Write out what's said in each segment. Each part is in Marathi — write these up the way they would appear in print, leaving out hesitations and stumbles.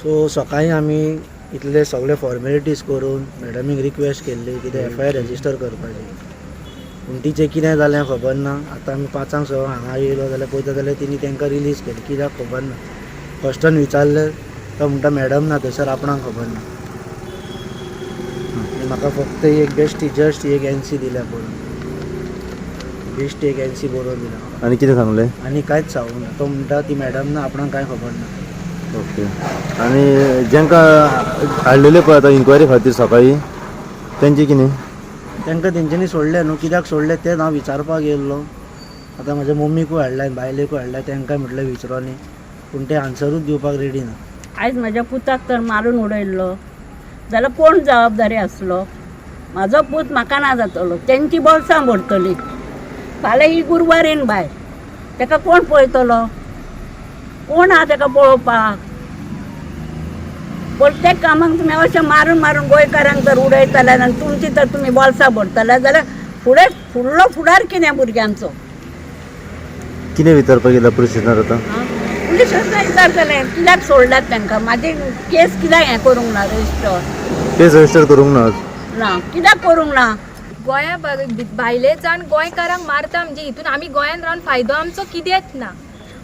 सो सकाळीं आमी इतले सगळे फॉर्मेलिटीज करून मॅडमीक रिक्वेस्ट केल्ली कितें FIR रजिस्टर करपाची, पूण तिचें कितें जालें खबर ना. आतां आमी 5:00 हांगा येयलो जाल्यार पळयता जाल्यार तेणी तांकां रिलीज केली, कित्याक खबर ना. फर्स्टान विचारलें तो म्हणटा मॅडम ना थंयसर, आपणाक खबर ना. आनी म्हाका फक्त एक जस्ट एक NC दिल्या पळोवन, बेश्ट एक NC बरोवन दिला. आनी कितें सांगलें? आनी कांयच सांगूंक ना. तो म्हणटा ती मॅडम ना, आपणाक कांय खबर ना. ओके. आनी जेंकां हाडलेले पळय आतां इन्क्वायरी खातीर सकाळीं तेंचें कितें? तांकां तेंच्यांनी सोडलें न्हू, कित्याक सोडलें तें हांव विचारपाक येयल्लो. आतां म्हाज्या मम्मीकूय हाडलाय, बायलेकूय हाडलाय, तांकांय म्हटलें विचारोनी, पूण ते आन्सरूच दिवपाक रेडी ना. आयज म्हाज्या पुताक तर मारून उडयल्लो जाल्यार कोण जबाबदारी आसलो? म्हाजो पूत म्हाका ना जातलो, तेंची बोल्सां भरतली. फाल्यां ही गुरवारीन बाय, ताका कोण पळयतलो? कोण आहा ताका पळोवपाक? प्रत्येक कामाक तुमी अशें मारून मारून गोंयकारांक जर उडयतले आनी तुमची तर तुमी बोल्सां भरतले जाल्यार फुडलो फुडार कितें भुरग्यांचो? कितें विचारपाक गेला प्रोसिजर आतां? पुलीस विचारतले कित्याक सोडल्यात तांकां, म्हाजी केस कित्याक हें करूंक ना रजिस्टर? केस रजिस्टर करूंक ना? ना, कित्याक करूंक ना? गोंया भायले जाण गोंयकारांक मारता म्हणजे हितून आमी गोंयान रावन फायदो आमचो कित्याक ना?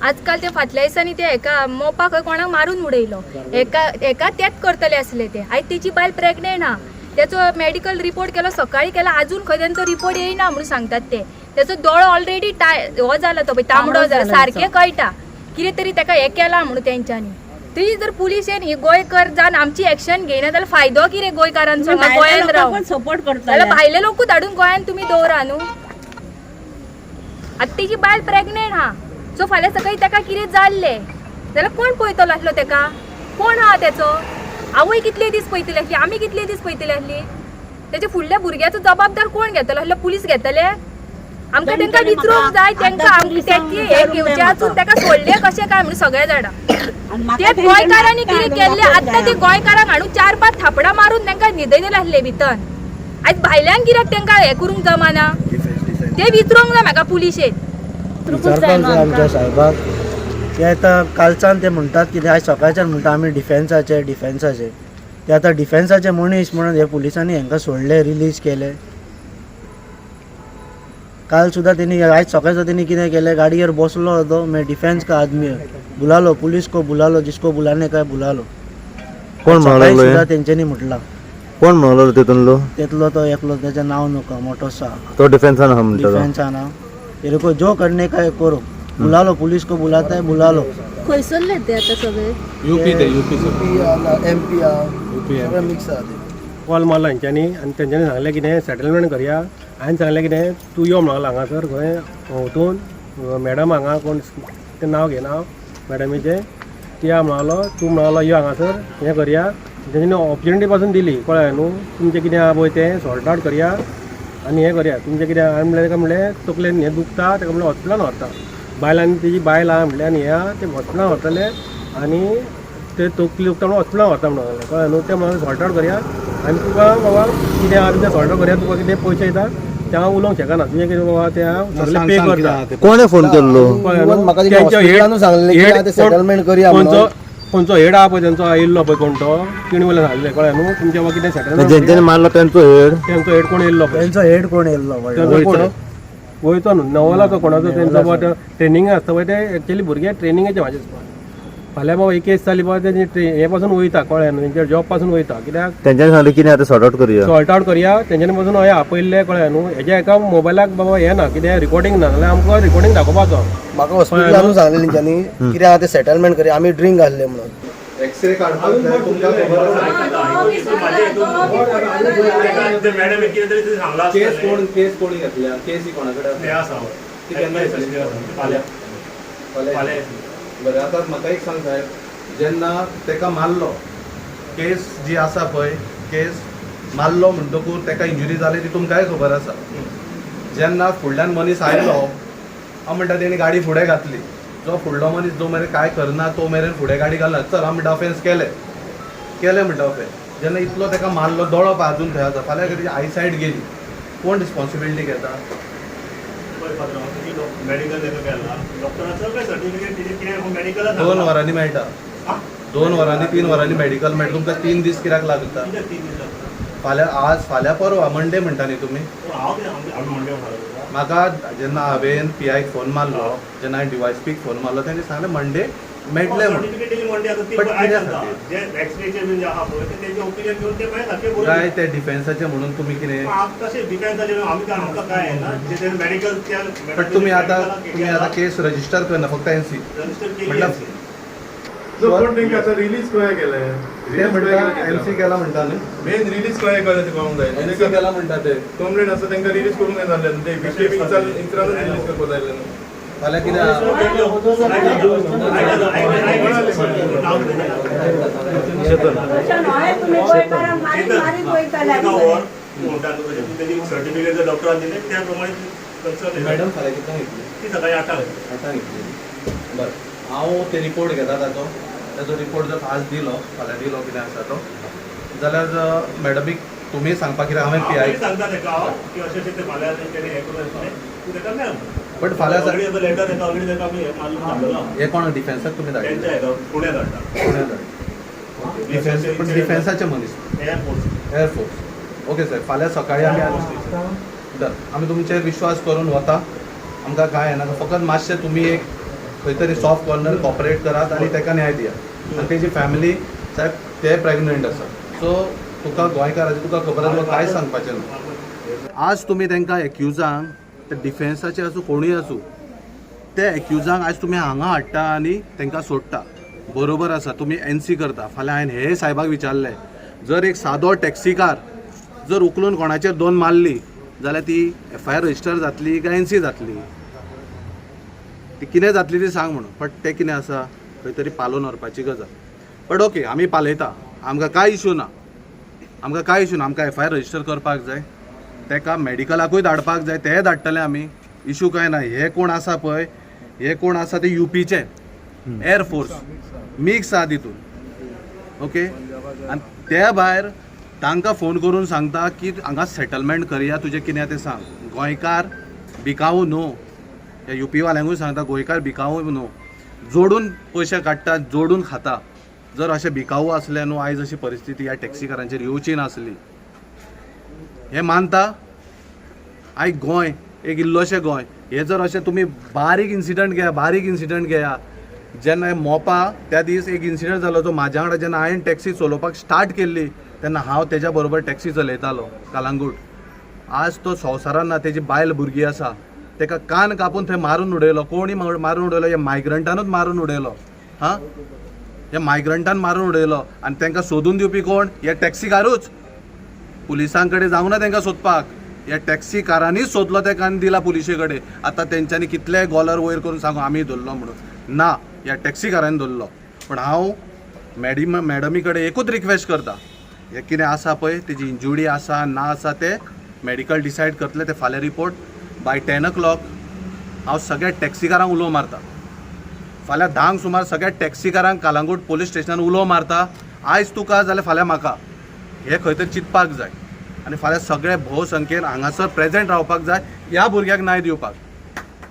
आजकाल ते फाटल्या दिसांनी ते एका मोपाक कोणाक मारून उडयलो, एका तेच करतले आसले ते. आयज तेची बायल प्रेग्नेंट आहा, तेचो मेडिकल रिपोर्ट केलो, सकाळी केला, अजून खंय तेंचो रिपोर्ट येयना म्हणून सांगतात ते. तेचो दोळो ऑलरेडी हो जाला, तो तांबडो जाला, सारकें कळटा कितें तरी ताका हें केलां म्हणून तेंच्यांनी. ती जर पुलिसेन ही गोंयकार जावन आमची एक्शन घेयना जाल्यार फायदो कितें गोंयकारांचो? गोंयान रावन सपोर्ट करता जाल्यार भायले लोकूच हाडून गोंयान तुमी दवरा न्हू. आतां तिची बायल प्रेग्नेंट आहा, सो फाल्यां सकाळी ताका कितें जाल्लें जाल्यार कोण पळयतलो आसलो ताका? कोण आहा तेचो? आवय कितले दीस पळयतली आसली, आमी कितले दीस पळयतली आसली? तेच्या फुडल्या भुरग्याचो जबाबदार कोण घेतलो आसलो? पुलीस घेतले? आमकां तांकां विचारूंक जाय, तांकां हे घेवचे आसून ताका सोडले कशें काय म्हणून सगळे जाणा. ते गोंयकारांनी कितें केल्लें आतां ते गोंयकारांक हाडून 4-5 थापडां मारून तांकां न्हिदयले आसले भितर. आयज भायल्यान कित्याक तांकां हें करूंक जमाना ते विचारूंक जाय म्हाका पुलिशेन. विचारपाक जाय आमच्या साहेबाक. ते आतां कालच्यान ते म्हणटात कितें, आयज सकाळच्यान म्हणटा आमी डिफेन्साचे. ते आतां डिफेन्साचे मनीस म्हणून हे पुलिसांनी हांकां सोडले, रिलीज केले. काल सुद्धा तेणी, आयज सकाळचो तेणी कितें केलें, गाडयेर बसलो होतो, मैं डिफेन्स का आदमी बुलालो, पुलिस को बुलालो, जिसको बुलाने का बुलालो. कोण म्हणालो सुद्धा तेंच्यांनी म्हटला. कोण म्हणालो तेतूनलो? तेतलो तो एकलो, तेचें नांव नको, मोठोसा, तो डिफेन्सान आहा म्हणटा. डिफेन्सान नाव तेरे को जो करने का है करो. बुलालो, पुलिस को बुलाता है, बुलालो. खंयसरले ते आतां सगळे? यूपी MP सगळे मिक्स आहा ते. कॉल मारला हेंच्यांनी आनी तेंच्यांनी सांगलें कितें सेटलमेंट करया. हांवें सांगलें कितें, तूं यो म्हणून हांगासर खंय वतून मॅडम हांगा कोण तें नांव घेना मॅडमीचें, ती म्हणालो तूं म्हणालो यो हांगासर हें करया. तेंच्यांनी ऑपॉर्च्युनिटी पासून दिली, कळ्ळें न्हू. तुमचें कितें आहा पळय तें सॉर्ट आउट करया आनी हें करया. तुमचें कितें हांवें म्हणलें ताका, म्हणलें तकलेन हें दुखता ताका म्हणलें हॉस्पिटलान व्हरता. बायलांनी तेजी बायल आहा म्हणलें आनी हें आहा ते हॉस्पिटलान व्हरतले आनी ते तकली दुखता म्हणून हॉस्पिटलान व्हरता म्हणून कळ्ळें न्हू. तें म्हणून सॉर्ट आउट करया आनी तुका बाबा कितें आहा तें सॉर्ट आउट करया. तुका कितें पयशे येता ते हांव उलोवंक शकना. तुजें कितें बाबा तें हांव सगळें पे करता. कोणे फोन केल्लो? खंयचो हेड आहा पळय तेंचो येयल्लो पळय कोण तो, तिणी वयल्यान सांगलें, कळ्ळें न्हू. तुमचें बाबा कितें सेटलमेंट जेंच्यांनी मारलो तेंचो हेड कोण येयल्लो पळय, तेंचो हेड कोण येयल्लो वयतो न्हू नवला तो कोणाचो तेंचो बाबा ट्रेनिंग आसता पळय ते एक्चुअली भुरगे ट्रेनिंगाचे म्हाजे फाल्यां बाबा एक केस जाली बाबा तेंची हे पासून वयता, कळ्ळें न्हू. तेंच्या जॉब पासून वयता. कित्याक तेंच्यांनी सांगलें कितें आतां सॉर्ट आउट करया, सॉर्ट आउट करया. तेंच्यांनी पासून हय आपयल्लें, कळ्ळें न्हू. हेज्या एका मोबायलाक बाबा हें ना, कितें रिकॉर्डिंग ना, जाल्यार आमकां रिकॉर्डिंग दाखोवपाचो. म्हाका हॉस्पिटलानूच सांगलें तेंच्यांनी कितें आहा तें सेटलमेंट करया, आमी ड्रिंक घाल्ले म्हणून. एक्सरे काढपाक जाय तुमकां खबर आसा. केस कोणी घेतल्या, केस ही कोणा कडेन आसा? ती केन्ना फाल्यां. बरें, आतां म्हाका एक सांग साहेब, जेन्ना ताका मारलो, केस जी आसा पळय, केस मारलो म्हणटकूच ताका इंजुरी जाली ती तुमकांय खबर आसा. जेन्ना फुडल्यान मनीस आयलो हांव म्हणटा तेणी गाडी फुडें घातली, जो फुडलो मनीस जो मेरेन काय करना तो मेरेन फुडें गाडी घालना, चल हांव म्हणटा ऑफेन्स केलें म्हणटा ऑफेन्स. जेन्ना इतलो ताका मारलो, दोळो पळय अजून थंय आसा, फाल्यां कितें आयसायट गेली, कोण रिस्पॉन्सिबिलिटी घेता? 2 वरांनी मेळटा. 2 वरांनी 3 वरांनी मेडिकल मेळटा तुमकां 3 दीस कित्याक लागता फाल्यां परवा मंडे म्हणटा न्ही तुमी म्हाका जेन्ना हांवें PIक फोन मारलो जेन्ना हांवें DYSPक फोन मारलो तेणी सांगलें मंडे मेळटलें म्हणून काय ते डिफेन्साचे म्हणून तुमी कितें बट तुमी आतां केस रजिस्टर करना फक्त NC म्हटल्यार कोण तेंका आतां रिलीज खंय केलें ते म्हणटा NC केला म्हणटा न्ही मेन रिलीज खंय केलें ते कळूंक जाय NC केला म्हणटा ते कंप्लेंट आसा तेंका रिलीज करूंक जाय नासलें ते BJP इंत्रानूच रिलीज करपा जाय आसलें फाल्यां कितें तशें न्हय तुमी गोंयकारांक मारीत मारीत वयतले सर्टिफिकेट जर डॉक्टरान दिले त्या प्रमाणे मॅडम फाल्यां कितल्यांक येतली ती सकाळी 8 आतां येतली बरें हांव ते रिपोर्ट घेता ताजो रिपोर्ट जर आज दिलो फाल्यां दिलो कितें आसा तो जाल्यार मॅडमीक तुमी सांगपाक कितें हांवें PI सांगता तेका की अशें अशें ते फाल्यां तेणे हें करून तूं तेका मेळ बट फाल्यां लेटर तेका ऑलरेडी तेका आमी मारून धाडलेलो हे कोण डिफेन्साक तुमी धाडले तेंच्या हेका पुण्याक धाडटा पुण्याक धाडले पण डिफेन्साचे मनीस एअरफोर्स ओके सर फाल्यां सकाळी आमी आमी तुमचेर विश्वास करून वता आमकां कांय येना फकत मातशें तुमी एक खंय तरी सॉफ्ट कॉर्नर कॉपरेट करात आनी ताका न्याय दियात आनी तेजी फॅमिली साहेब ते प्रेग्नंट आसा सो तुका गोंयकाराची तुका खबर आसा कांय सांगपाचें ना आज तुमी तांकां एक्युजांक ते डिफेन्साचे आसूं कोणूय आसूं ते एक्युजांक आज तुमी हांगा हाडटा आनी तांकां सोडटा बरोबर आसा तुमी NC करता फाल्यां हांवें हे साहेबाक विचारलें जर एक सादो टॅक्सी कार जर उखलून कोणाचेर 2 मारली जाल्यार ती FIR रजिस्टर जातली काय NC जातली ती कितें जातली ती सांग म्हणून बट तें कितें आसा खंय तरी पालोवन व्हरपाची गजाल बट ओके आमी पालयता आमकां कांय इशू ना आमकां FIR रजिस्टर करपाक जाय तेका मेडिकलाकूय धाडपाक जाय तें धाडटले आमी इशू कांय ना हे कोण आसा पळय हे कोण आसा ते UPचे एअरफोर्स मिक्स आहा तितून ओके आनी त्या भायर तांकां फोन करून सांगता की हांगा सेटलमेंट करया तुजें कितें तें सांग गोंयकार भिकावू न्हू ह्या UP वाल्यांकूय सांगता गोंयकार भिकावू न्हू जोडून पयशे काडटा जोडून खाता जर अशें भिकावू आसलें न्हू आयज अशी परिस्थिती ह्या टॅक्सीकारांचेर येवची नासली हें मानता आयज गोंय एक इल्लोशें गोंय हे जर अशें तुमी बारीक इन्सिडंट घेया जेन्ना मोपा त्या दीस एक इन्सिडंट जालो तो म्हाज्या वांगडा जेन्ना हांवें टॅक्सी चलोवपाक स्टार्ट केल्ली तेन्ना हांव तेज्या बरोबर टॅक्सी चलयतालो कलांगूट आज तो संवसारान ना तेजी बायल भुरगीं आसा तेका कान कापून थंय मारून उडयलो कोणी मारून उडयलो हे मायग्रंटानूच मारून उडयलो हां हे मायग्रंटान मारून उडयलो आनी तांकां सोदून दिवपी कोण हे टॅक्सीकारूच पुलिसां कडेन जावना तांकां सोदपाक ह्या टॅक्सी कारांनीच सोदलो तेका आनी दिला पुलिशे कडेन आतां तेंच्यांनी कितलेय गॉलर वयर करून सांगू आमी धरलो म्हणून ना ह्या टॅक्सीकारांनी धरलो पण हांव मॅडमी कडेन एकूच रिक्वेस्ट करता हे कितें आसा पळय तेजी इंजुरी आसा ना आसा ते मेडिकल डिसायड करतले ते फाल्यां रिपोर्ट बाय 10 o'clock हांव सगळ्या टॅक्सीकारांक उलो मारता फाल्यां 10 सुमार सगळ्या टॅक्सीकारांक कालांगूट पोलीस स्टेशनान उलो मारता आयज तुका जाल्यार फाल्यां म्हाका हे खंय तरी चिंतपाक जाय आनी फाल्यां सगळे भोव संख्येन हांगासर प्रेजेंट रावपाक जाय ह्या भुरग्याक न्याय दिवपाक